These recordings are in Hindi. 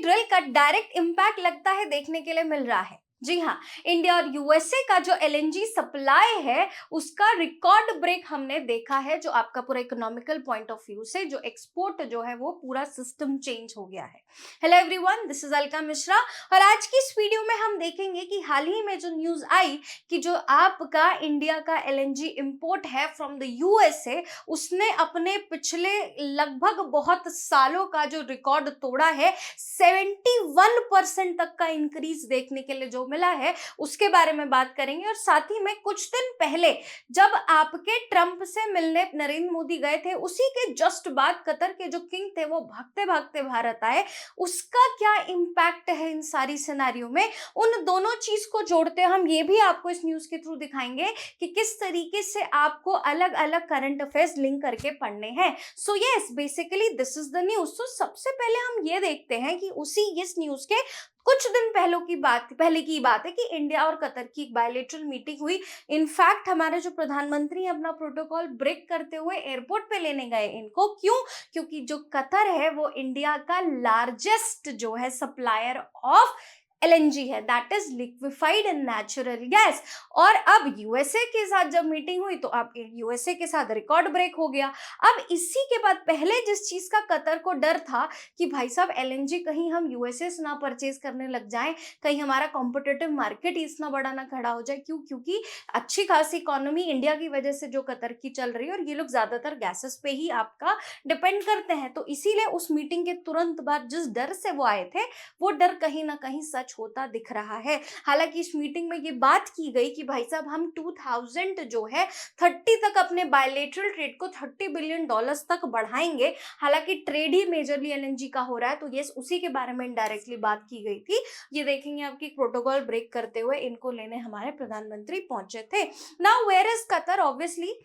ड्रिल का डायरेक्ट इम्पैक्ट लगता है देखने के लिए मिल रहा है। जी हाँ, इंडिया और यूएसए का जो एलएनजी सप्लाई है उसका रिकॉर्ड ब्रेक हमने देखा है, जो आपका पूरा इकोनॉमिकल पॉइंट ऑफ व्यू से जो एक्सपोर्ट जो है वो पूरा सिस्टम चेंज हो गया है। Hello everyone, this is Alka Mishra और आज की इस वीडियो में हम देखेंगे कि हाल ही में जो न्यूज आई कि जो आपका इंडिया का एलएनजी इंपोर्ट है फ्रॉम द यूएसए, उसने अपने पिछले लगभग बहुत सालों का जो रिकॉर्ड तोड़ा है। 71% तक का इंक्रीज देखने के लिए जो मिला है उसके बारे में बात करेंगे। और साथ ही में कुछ दिन पहले जब आपके ट्रंप से मिलने नरेंद्र मोदी गए थे, उसी के जस्ट बाद कतर के जो किंग थे वो भागते भागते भारत आए, उसका क्या इंपैक्ट है इन सारी सिनेरियो में, उन दोनों चीज को जोड़ते हम ये भी आपको इस न्यूज के थ्रू दिखाएंगे कि किस तरीके से आपको अलग अलग करंट अफेयर्स लिंक करके पढ़ने हैं। So yes, basically this is the news. तो सबसे पहले हम ये देखते हैं कि उसी इस न्यूज के कुछ दिन पहले की बात है कि इंडिया और कतर की एक बायलैटरल मीटिंग हुई। इनफैक्ट हमारे जो प्रधानमंत्री अपना प्रोटोकॉल ब्रेक करते हुए एयरपोर्ट पे लेने गए इनको। क्यों? क्योंकि जो कतर है वो इंडिया का लार्जेस्ट जो है सप्लायर ऑफ एलएनजी है, that is liquefied natural gas. और अब यूएसए के साथ जब मीटिंग हुई तो अब यूएसए के साथ रिकॉर्ड ब्रेक हो गया। अब इसी के बाद पहले जिस चीज का कतर को डर था कि भाई साहब एलएनजी कहीं हम यूएसए से ना परचेज करने लग जाएं, कहीं हमारा कॉम्पिटिटिव मार्केट इतना बड़ा ना खड़ा हो जाए। क्यों? क्योंकि अच्छी खासी इकोनॉमी इंडिया की वजह से जो कतर की चल रही है और ये लोग ज्यादातर गैसेस पे ही आपका डिपेंड करते हैं। तो इसीलिए उस मीटिंग के तुरंत बाद जिस डर से वो आए थे वो डर कहीं ना कहीं सच होता दिख रहा है। हालांकि इस मीटिंग में ये बात की गई कि भाई साहब हम 2000 जो है 30 तक अपने बायलैटरल ट्रेड को $30 बिलियन तक बढ़ाएंगे। हालांकि ट्रेड ही मेजरली एलएनजी का हो रहा है, तो ये उसी के बारे में इनडायरेक्टली बात की गई थी। ये देखेंगे आपकी प्रोटोकॉल ब्रेक करते हुए इनको लेने हमारे प्रधानमंत्री पहुंचे थे। Now where is Qatar? Obviously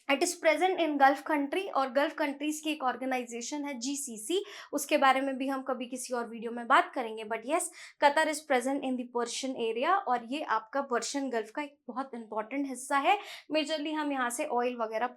it is present in gulf country, और गल्फ कंट्रीज की एक ऑर्गेनाइजेशन है जीसीसी, उसके बारे में भी हम कभी किसी और वीडियो में बात करेंगे। But yes, Qatar is present in the Persian area और ये आपका पर्शियन गल्फ का एक बहुत इंपॉर्टेंट हिस्सा है। मेजरली हम यहाँ से ऑयल वगैरह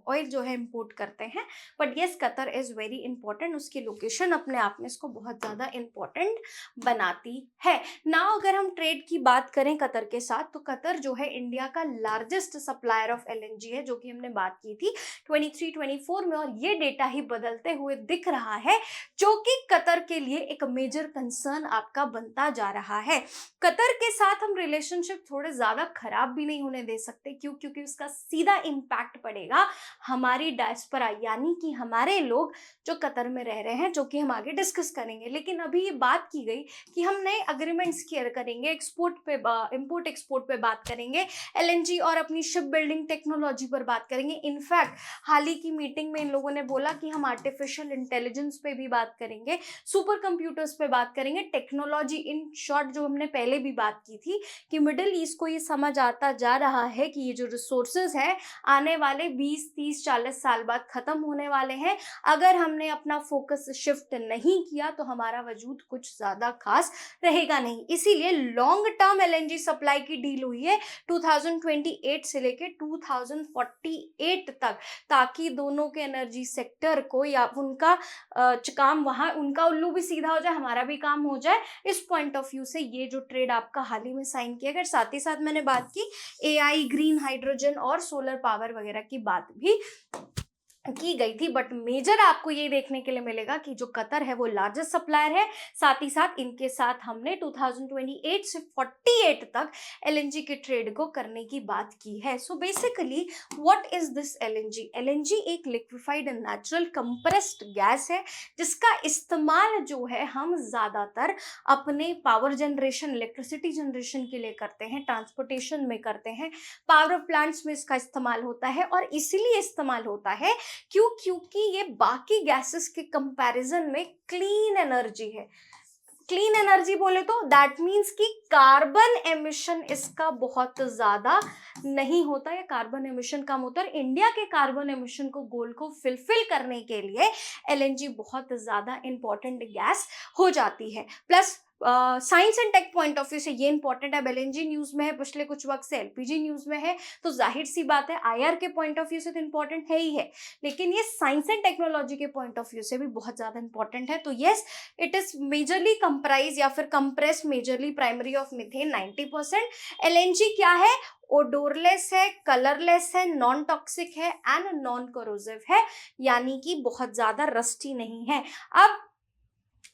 ऑयल जो है इम्पोर्ट करते हैं। But yes, Qatar is very important, उसकी लोकेशन अपने आप में इसको बहुत ज़्यादा इंपॉर्टेंट बनाती है। नाउ अगर हम ट्रेड की बात करें कतर के साथ, तो कतर जो है इंडिया का लार्जेस्ट सप्लायर ऑफ एलएनजी है, जो कि हमने बात की थी 23-24 में, और ये डेटा ही बदलते हुए दिख रहा है, जो कि कतर के लिए एक मेजर कंसर्न आपका बनता जा रहा है। कतर के साथ हम रिलेशनशिप थोड़े ज्यादा खराब भी नहीं होने दे सकते। क्यों? क्योंकि उसका सीधा इम्पैक्ट पड़ेगा हमारी डायस्पोरा, यानी कि हमारे लोग जो कतर में रह रहे हैं, जो कि हम आगे डिस्कस करेंगे। लेकिन अभी ये बात की गई कि हम नए अग्रीमेंट्स क्लियर करेंगे, इंपोर्ट एक्सपोर्ट पे बात करेंगे, एलएनजी और अपनी शिप बिल्डिंग टेक्नोलॉजी पर बात करेंगे। इनफैक्ट हाल ही की मीटिंग में इन लोगों ने बोला कि हम आर्टिफिशियल इंटेलिजेंस पे भी बात करेंगे, सुपर कंप्यूटर्स पे बात करेंगे, टेक्नोलॉजी इन शॉर्ट, जो हमने पहले भी बात की थी कि मिडिल ईस्ट को ये समझ आता जा रहा है कि ये जो रिसोर्सेज है आने वाले 20, 30, 40 साल बाद खत्म होने वाले हैं। अगर हमने अपना फोकस शिफ्ट नहीं किया तो हमारा वजूद कुछ ज्यादा खास रहेगा नहीं। इसीलिए लॉन्ग टर्म एलएनजी सप्लाई की डील हुई है 2028 से लेके 2048 तक, ताकि दोनों के एनर्जी सेक्टर को या उनका काम, वहां उनका उल्लू भी सीधा हो जाए, हमारा भी काम हो जाए। इस पॉइंट ऑफ व्यू से ये जो ट्रेड आपका हाल ही में साइन किया गया। साथ ही साथ मैंने बात की एआई, ग्रीन हाइड्रोजन और सोलर पावर वगैरह की बात भी की गई थी। बट मेजर आपको ये देखने के लिए मिलेगा कि जो कतर है वो लार्जेस्ट सप्लायर है। साथ ही साथ इनके साथ हमने 2028 से 48 तक एलएनजी के ट्रेड को करने की बात की है। So basically what is this LNG? LNG एक लिक्विफाइड नेचुरल कंप्रेस्ड गैस है, जिसका इस्तेमाल जो है हम ज्यादातर अपने पावर जनरेशन, इलेक्ट्रिसिटी जनरेशन के लिए करते हैं, ट्रांसपोर्टेशन में करते हैं, पावर प्लांट्स में इसका इस्तेमाल होता है। और इसीलिए इस्तेमाल होता है क्यों? क्योंकि ये बाकी गैसेस के कंपैरिजन में क्लीन एनर्जी है। क्लीन एनर्जी बोले तो दैट मीन्स कि कार्बन एमिशन इसका बहुत ज्यादा नहीं होता है, कार्बन एमिशन कम होता है। इंडिया के कार्बन एमिशन को गोल को फिलफिल करने के लिए एलएनजी बहुत ज्यादा इंपॉर्टेंट गैस हो जाती है। Plus science and tech point of view से ये इंपॉर्टेंट है। अब एलएनजी न्यूज में है, पिछले कुछ वक्त से एलपीजी न्यूज में है, तो जाहिर सी बात है आईआर के पॉइंट ऑफ व्यू से तो इंपॉर्टेंट है ही है, लेकिन ये साइंस एंड टेक्नोलॉजी के पॉइंट ऑफ व्यू से भी बहुत ज्यादा इंपॉर्टेंट है। तो yes, it is majorly comprise या फिर compress majorly primary of methane 90%। LNG क्या है? ओडोरलेस है, कलरलेस है, नॉन टॉक्सिक है एंड नॉन कोरोसिव है, यानी कि बहुत ज्यादा रस्टी नहीं है। अब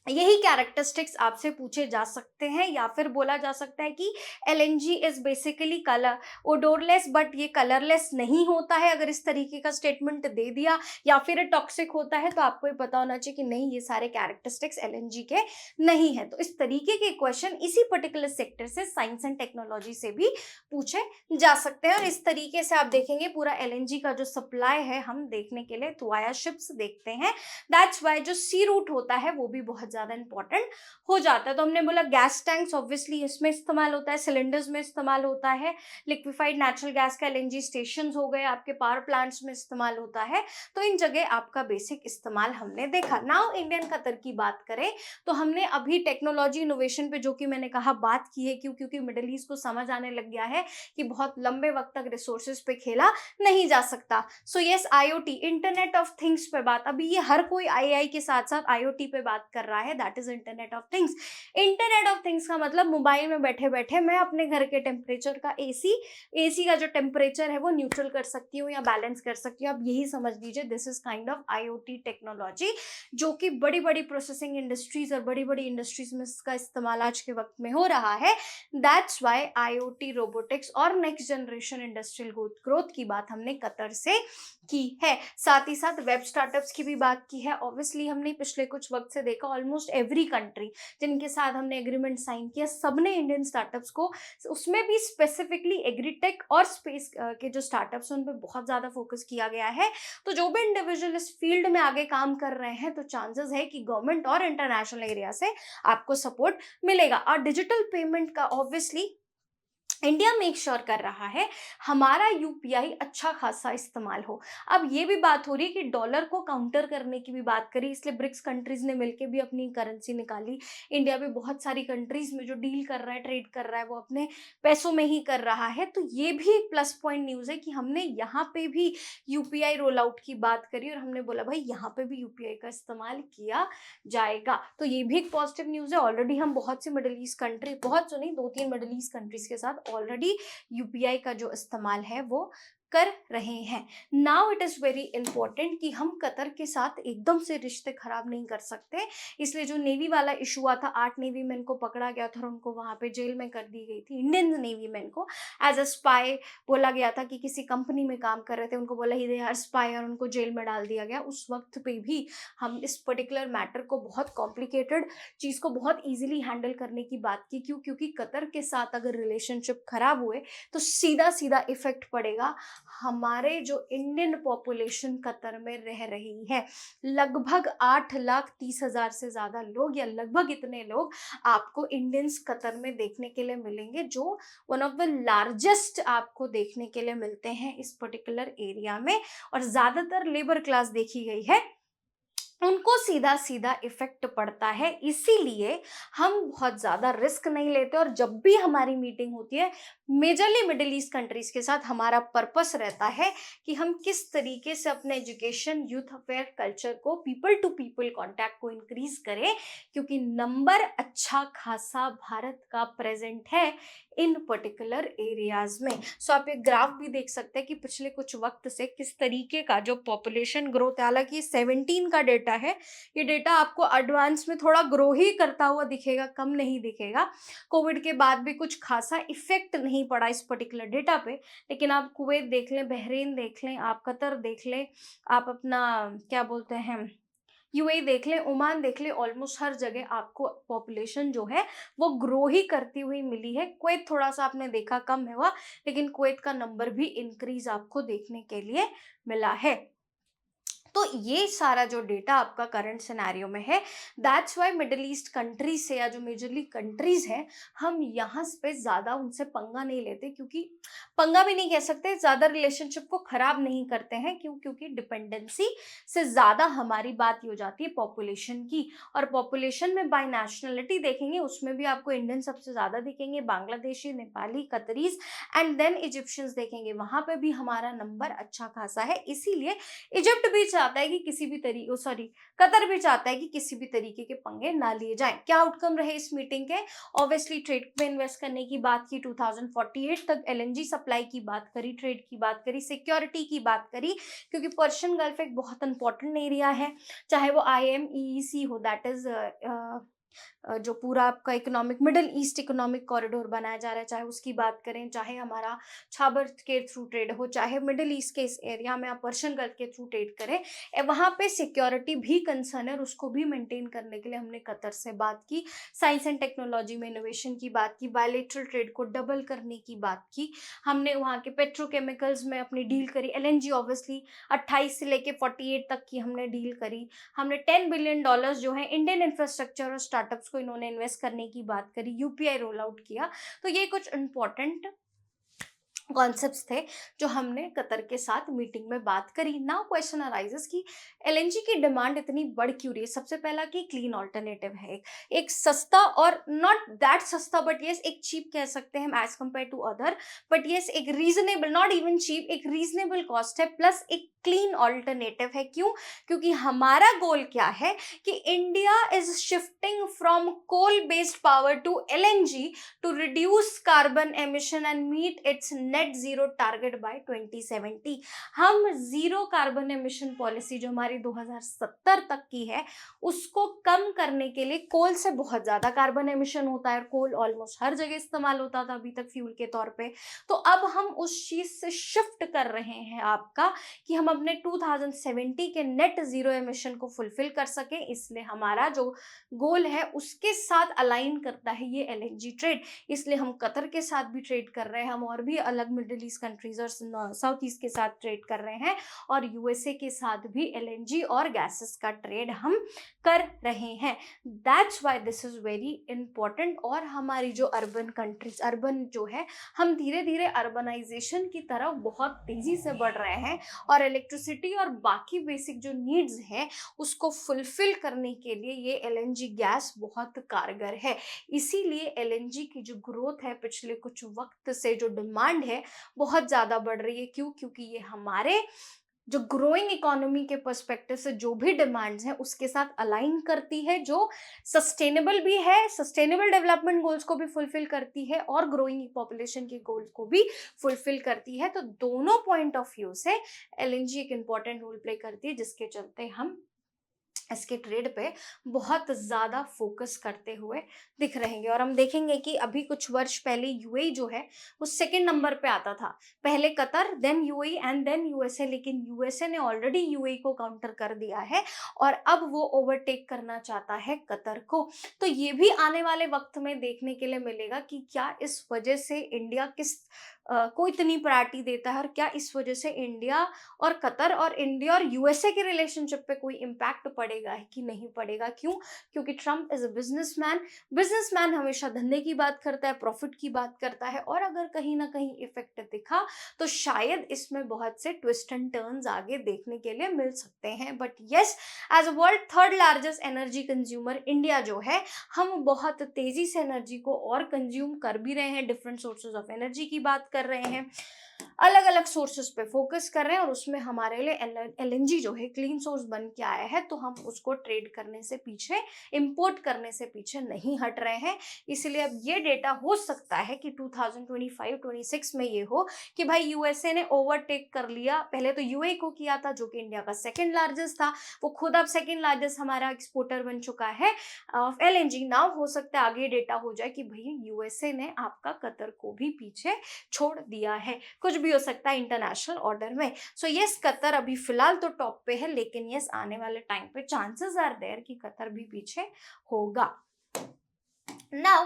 यही कैरेक्टरिस्टिक्स आपसे पूछे जा सकते हैं, या फिर बोला जा सकता है कि LNG is basically colour odourless but ये कलरलेस नहीं होता है। अगर इस तरीके का स्टेटमेंट दे दिया, या फिर टॉक्सिक होता है, तो आपको ये पता होना चाहिए कि नहीं, ये सारे कैरेक्टरिस्टिक्स एलएनजी के नहीं है। तो इस तरीके के क्वेश्चन इसी पर्टिकुलर सेक्टर से, साइंस एंड टेक्नोलॉजी से भी पूछे जा सकते हैं। और इस तरीके से आप देखेंगे पूरा एलएनजी का जो सप्लाई है हम देखने के लिए तो वाया शिप्स देखते हैं। दैट्स वाई जो सी रूट होता है वो भी बहुत ज्यादा इंपॉर्टेंट हो जाता है। तो हमने बोला गैस टैंक्स ऑब्वियसली इसमें इस्तेमाल होता है, सिलेंडर्स में इस्तेमाल होता है, लिक्विफाइड नेचुरल गैस का एलएनजी स्टेशंस हो गए, आपके पावर प्लांट्स में इस्तेमाल होता है। तो इन जगह आपका बेसिक इस्तेमाल हमने देखा। नाउ इंडियन कतर की बात करें तो हमने अभी टेक्नोलॉजी इनोवेशन पे, जो कि मैंने कहा बात की है, क्योंकि मिडिल ईस्ट को समझ आने लग गया है कि बहुत लंबे वक्त तक रिसोर्सेज पे खेला नहीं जा सकता। So yes, IoT internet of things पे बात, अभी ये हर कोई आईआई के साथ साथ आईओटी पे बात कर रहा है, that is internet of things. Internet of things का मतलब मोबाइल में बैठे बैठे मैं अपने घर के टेम्परेचर का एसी का जो टेम्परेचर है वो न्यूट्रल कर सकती हूँ या बैलेंस कर सकती हूँ। आप यही समझ लीजिए, this is kind of IoT technology, जो कि बड़ी बड़ी प्रोसेसिंग इंडस्ट्रीज और बड़ी बड़ी इंडस्ट्रीज में इसका इस्तेमाल आज के वक्त में हो रहा है। दैट्स वाई आईओटी, रोबोटिक्स और नेक्स्ट जनरेशन इंडस्ट्रियल ग्रोथ की बात हमने कतर से की है। साथ ही साथ वेब स्टार्टअप्स की भी बात की है। ऑब्वियसली हमने पिछले कुछ वक्त से देखा, ऑलमोस्ट एवरी कंट्री जिनके साथ हमने एग्रीमेंट साइन किया, सबने इंडियन स्टार्टअप्स को, उसमें भी स्पेसिफिकली एग्रीटेक और स्पेस के जो स्टार्टअप्स हैं उन पर बहुत ज्यादा फोकस किया गया है। तो जो भी इंडिविजुअल इस फील्ड में आगे काम कर रहे हैं, तो चांसेस है कि गवर्नमेंट और इंटरनेशनल एरिया से आपको सपोर्ट मिलेगा। और डिजिटल पेमेंट का ऑब्वियसली इंडिया मेक श्योर कर रहा है हमारा यूपीआई अच्छा खासा इस्तेमाल हो। अब ये भी बात हो रही है कि डॉलर को काउंटर करने की भी बात करी, इसलिए ब्रिक्स कंट्रीज ने मिलकर भी अपनी करेंसी निकाली। इंडिया भी बहुत सारी कंट्रीज में जो डील कर रहा है, ट्रेड कर रहा है, वो अपने पैसों में ही कर रहा है। तो ये भी एक प्लस पॉइंट न्यूज है कि हमने यहाँ पे भी यूपीआई रोल आउट की बात करी और हमने बोला भाई यहाँ पे भी यूपीआई का इस्तेमाल किया जाएगा। तो ये भी एक पॉजिटिव न्यूज है। ऑलरेडी हम बहुत सी मिडिल ईस्ट कंट्री, बहुत जो नहीं, 2-3 मिडिल ईस्ट कंट्रीज के साथ ऑलरेडी यूपीआई का जो इस्तेमाल है वो कर रहे हैं। Now it is very important कि हम कतर के साथ एकदम से रिश्ते खराब नहीं कर सकते, इसलिए जो नेवी वाला इशू हुआ था, 8 नेवी मैन को पकड़ा गया था और उनको वहां पे जेल में कर दी गई थी। इंडियन नेवी मैन को एज अ स्पाई बोला गया था कि किसी कंपनी में काम कर रहे थे, उनको बोला ही दे आर स्पाई और उनको जेल में डाल दिया गया। उस वक्त पे भी हम इस पर्टिकुलर मैटर को, बहुत कॉम्प्लिकेटेड चीज को बहुत ईजिली हैंडल करने की बात की। क्यों? क्योंकि कतर के साथ अगर रिलेशनशिप खराब हुए तो सीधा सीधा इफेक्ट पड़ेगा हमारे जो इंडियन पॉपुलेशन कतर में रह रही है। लगभग 8,30,000 से ज्यादा लोग, या लगभग इतने लोग आपको इंडियंस कतर में देखने के लिए मिलेंगे, जो वन ऑफ द लार्जेस्ट आपको देखने के लिए मिलते हैं इस पर्टिकुलर एरिया में। और ज्यादातर लेबर क्लास देखी गई है, उनको सीधा सीधा इफेक्ट पड़ता है। इसीलिए हम बहुत ज्यादा रिस्क नहीं लेते, और जब भी हमारी मीटिंग होती है मेजरली मिडिल ईस्ट कंट्रीज के साथ, हमारा पर्पस रहता है कि हम किस तरीके से अपने एजुकेशन, यूथ अफेयर, कल्चर को, पीपल टू पीपल कांटेक्ट को इंक्रीज करें, क्योंकि नंबर अच्छा खासा भारत का प्रेजेंट है इन पर्टिकुलर एरियाज में। सो आप एक ग्राफ भी देख सकते हैं कि पिछले कुछ वक्त से किस तरीके का जो पॉपुलेशन ग्रोथ, हालांकि 17 का डेटा है, ये डेटा आपको एडवांस में थोड़ा ग्रो ही करता हुआ दिखेगा, कम नहीं दिखेगा। कोविड के बाद भी कुछ खासा इफेक्ट नहीं पड़ा इस पर्टिकुलर डेटा पे, लेकिन आप कुवैत देख लें, बहरीन देख लें, आप कतर देख लें, आप अपना क्या बोलते हैं यूएई देख लें, ओमान देख लें, ऑलमोस्ट हर जगह आपको पॉपुलेशन जो है वो ग्रो ही करती हुई मिली है। कुवैत थोड़ा सा आपने देखा कम हुआ, लेकिन कुवैत का नंबर भी इंक्रीज आपको देखने के लिए मिला है। तो ये सारा जो डेटा आपका करंट सिनेरियो में है, that's why middle east countries से या जो मेजरली कंट्रीज हैं, हम यहाँ पे ज़्यादा उनसे पंगा नहीं लेते, क्योंकि पंगा भी नहीं कह सकते, ज़्यादा रिलेशनशिप को खराब नहीं करते हैं। क्यों? क्योंकि डिपेंडेंसी से ज़्यादा हमारी बात ही हो जाती है पॉपुलेशन की। और पॉपुलेशन में बाय नेशनलिटी देखेंगे, उसमें भी आपको इंडियन सबसे ज़्यादा दिखेंगे, Bangladeshi, Nepali, Qataris and then Egyptians देखेंगे, वहाँ पे भी हमारा नंबर अच्छा खासा है। इसीलिए इजिप्ट भी चाहता है कि किसी भी तरीके सॉरी कतर भी चाहता है कि किसी भी तरीके के पंगे ना लिए जाएं। क्या आउटकम रहे इस मीटिंग के? ऑब्वियसली ट्रेड में इन्वेस्ट करने की बात की, 2048 तक एलएनजी सप्लाई की बात करी, ट्रेड की बात करी, सिक्योरिटी की बात करी, क्योंकि पर्शियन गल्फ एक बहुत इंपॉर्टेंट एरिया है, चाहे वो IMEEC हो, दैट इज जो पूरा आपका economic middle east economic corridor बनाया जा रहा है, चाहे उसकी बात करें, चाहे हमारा छाबर के थ्रू ट्रेड हो, चाहे मिडिल ईस्ट के इस एरिया में आप पर्शियन गल्फ के थ्रू ट्रेड करें, वहाँ पे सिक्योरिटी भी कंसर्न है और उसको भी मेंटेन करने के लिए हमने कतर से बात की, साइंस एंड टेक्नोलॉजी में इनोवेशन की बात की, बायलेटरल ट्रेड को डबल करने की बात की, हमने वहाँ के पेट्रोकेमिकल्स में अपनी डील करी, LNG ऑब्वियसली 28 से लेके 48 तक की हमने डील करी, हमने $10 बिलियन जो है इंडियन इंफ्रास्ट्रक्चर और स्टार्टअप्स को इन्होंने इन्वेस्ट करने की बात करी, UPI रोल आउट किया। तो ये कुछ इंपॉर्टेंट कॉन्सेप्ट्स थे जो हमने कतर के साथ मीटिंग में बात करी। नाउ क्वेश्चन अराइजेस कि LNG की डिमांड इतनी बढ़ क्यों रही है? सबसे पहला कि क्लीन ऑल्टरनेटिव है, एक सस्ता और नॉट दैट सस्ता बट यस एक चीप कह सकते हैं as compare to other, but yes एक रीजनेबल, नॉट इवन चीप, एक रीजनेबल कॉस्ट है, प्लस एक क्लीन ऑल्टरनेटिव है। क्यों? क्योंकि हमारा गोल क्या है कि India is shifting from coal based power to LNG to reduce carbon emission and meet its net zero target by 2070। हम जीरो कार्बन एमिशन पॉलिसी जो हमारी 2070 तक की है उसको कम करने के लिए, कोल से बहुत ज्यादा कार्बन एमिशन होता है और कोल ऑलमोस्ट हर जगह इस्तेमाल होता था अभी तक फ्यूल के तौर पे, तो अब हम उस चीज से शिफ्ट कर रहे हैं आपका कि हम अपने 2070 के नेट जीरो एमिशन को फुलफिल कर सकें। इसलिए हमारा जो गोल है उसके साथ अलाइन करता है ये LNG ट्रेड। इसलिए हम कतर के साथ भी ट्रेड कर रहे हैं, हम और भी अलग मिडिल ईस्ट कंट्रीज और साउथ ईस्ट के साथ ट्रेड कर रहे हैं, और USA के साथ भी LNG और गैसेस का ट्रेड हम कर रहे हैं। That's why this is very important. और हमारी जो अर्बन कंट्रीज, अर्बन जो है, हम धीरे धीरे अर्बनाइजेशन की तरफ बहुत तेजी से बढ़ रहे हैं और इलेक्ट्रिसिटी और बाकी बेसिक जो नीड्स हैं उसको फुलफिल करने के लिए ये LNG गैस बहुत कारगर है। इसीलिए LNG की जो ग्रोथ है पिछले कुछ वक्त से, जो डिमांड है बहुत ज़्यादा बढ़ रही है। क्यों? क्योंकि ये हमारे जो ग्रोइंग इकोनॉमी के पर्सपेक्टिव से जो भी डिमांड्स हैं उसके साथ अलाइन करती है, जो सस्टेनेबल भी है, सस्टेनेबल डेवलपमेंट गोल्स को भी फुलफिल करती है और ग्रोइंग पॉपुलेशन के गोल्स को भी फुलफिल करती है। तो दोनों पॉइंट ऑफ व्यू से LNG एक इंपॉर्टेंट रोल प्ले करती है, जिसके चलते हम इसके ट्रेड पे बहुत ज्यादा फोकस करते हुए दिख रहेंगे। और हम देखेंगे कि अभी कुछ वर्ष पहले UAE जो है वो सेकंड नंबर पे आता था, पहले Qatar, then UAE and then USA, लेकिन USA ने ऑलरेडी UAE को काउंटर कर दिया है और अब वो ओवरटेक करना चाहता है कतर को। तो ये भी आने वाले वक्त में देखने के लिए मिलेगा कि क्या इस वजह से इंडिया को इतनी प्रायोरिटी देता है और क्या इस वजह से इंडिया और कतर और इंडिया और USA के रिलेशनशिप पे कोई इम्पैक्ट पड़ेगा कि नहीं पड़ेगा। क्यों? क्योंकि ट्रम्प इज अ बिजनेसमैन हमेशा धंधे की बात करता है, प्रॉफिट की बात करता है, और अगर कहीं ना कहीं इफेक्ट दिखा तो शायद इसमें बहुत से ट्विस्ट एंड टर्न्स आगे देखने के लिए मिल सकते हैं। But yes, as a world third largest energy consumer India जो है, हम बहुत तेजी से एनर्जी को और कंज्यूम कर भी रहे हैं, डिफरेंट सोर्सेज ऑफ एनर्जी की बात कर रहे हैं, अलग अलग सोर्सेस पे फोकस कर रहे हैं, और उसमें हमारे लिए LNG जो है क्लीन सोर्स बन के आया है, तो हम उसको ट्रेड करने से पीछे, इंपोर्ट करने से पीछे नहीं हट रहे हैं। इसलिए अब ये डेटा हो सकता है कि 2025-26 में ये हो कि भाई USA ने ओवरटेक कर लिया, पहले तो UAE को किया था जो कि इंडिया का सेकंड लार्जेस्ट था, वो खुद अब सेकंड लार्जेस्ट हमारा एक्सपोर्टर बन चुका है ऑफ LNG। नाउ हो सकता है आगे डेटा हो जाए कि भाई USA ने आपका कतर को भी पीछे छोड़ दिया है, कुछ भी हो सकता है इंटरनेशनल ऑर्डर में। सो यस, कतर अभी फिलहाल तो टॉप पे है, लेकिन यस आने वाले टाइम पे चांसेस आर देयर कि कतर भी पीछे होगा। नाउ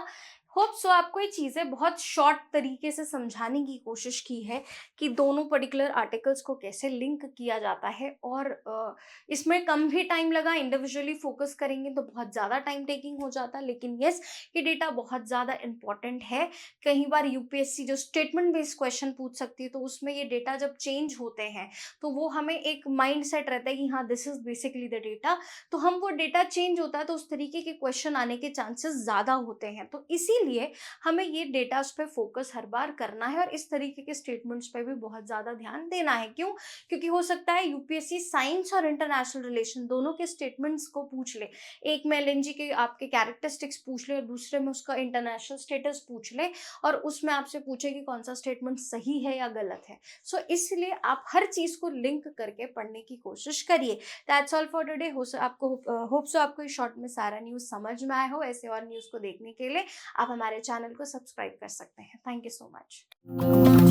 होप सो आपको ये चीज़ें बहुत शॉर्ट तरीके से समझाने की कोशिश की है कि दोनों पर्टिकुलर आर्टिकल्स को कैसे लिंक किया जाता है, और इसमें कम भी टाइम लगा। इंडिविजुअली फोकस करेंगे तो बहुत ज़्यादा टाइम टेकिंग हो जाता, लेकिन यस, ये डेटा बहुत ज़्यादा इंपॉर्टेंट है। कई बार यूपीएससी जो स्टेटमेंट बेस्ड क्वेश्चन पूछ सकती है, तो उसमें ये डेटा जब चेंज होते हैं तो वो हमें एक माइंड सेट रहता है कि हाँ, this is basically the data. तो हम वो डेटा चेंज होता है तो उस तरीके के क्वेश्चन आने के चांसेस ज़्यादा होते हैं। तो इसीलिए हमें ये डेटास पे फोकस हर बार करना है, और इस तरीके के स्टेटमेंट्स पे भी बहुत ज़्यादा ध्यान देना है। क्यों? क्योंकि हो सकता है यूपीएससी साइंस और इंटरनेशनल रिलेशन दोनों के स्टेटमेंट्स को पूछ ले। एक में एलएनजी के आपके कैरेक्टरिस्टिक्स पूछ ले, और दूसरे में उसका इंटरनेशनल स्टेटस पूछ ले, और उसमें आपसे पूछे कि कौन सा स्टेटमेंट सही है या गलत है। सो इसलिए आप हर चीज़ को लिंक करके पढ़ने की कोशिश करिए। That's all for today. Hope so आपको इस शॉर्ट में सारा न्यूज़ समझ में आया हो। ऐसे और न्यूज़ को देखने के लिए आप हमारे चैनल को सब्सक्राइब कर सकते हैं। Thank you so much.